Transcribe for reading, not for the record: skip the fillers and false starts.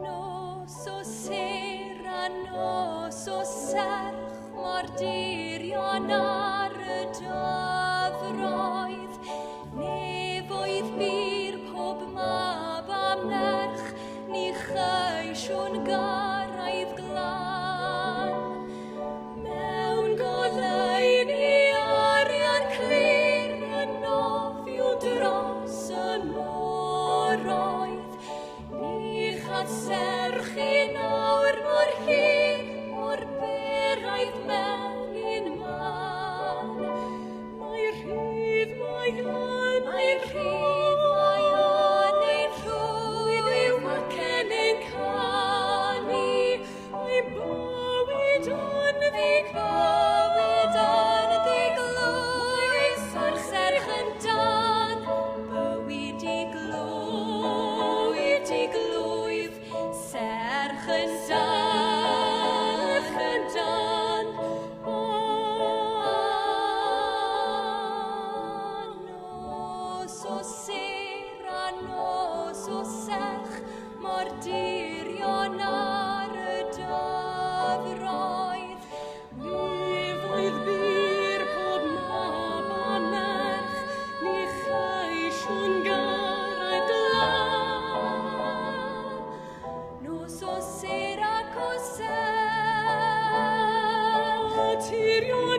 Nos o sera, nos o serch, mor dirion ar y dyfroedd. Nefoedd byr pob mab a merch, ni cheisiwn gyrraedd glan. Mewn goleuni arian clir, yn nofio dros y moroedd. Ni chad serchu nawr mor hir, mor beraidd mewn un man. Mae rhydd mae yn ein rhwydd ac yn ein canu. Mae bywyd yn ddiglwyf, serch yn dan, bywyd i glwyf, serch yn dan, nos o sera, nos o serch, mor dirion ar y dyfroedd. Nefoedd byr pob mab a merch, ni cheisiwn gyrraedd glan. Nos o sera ac o serch, tirion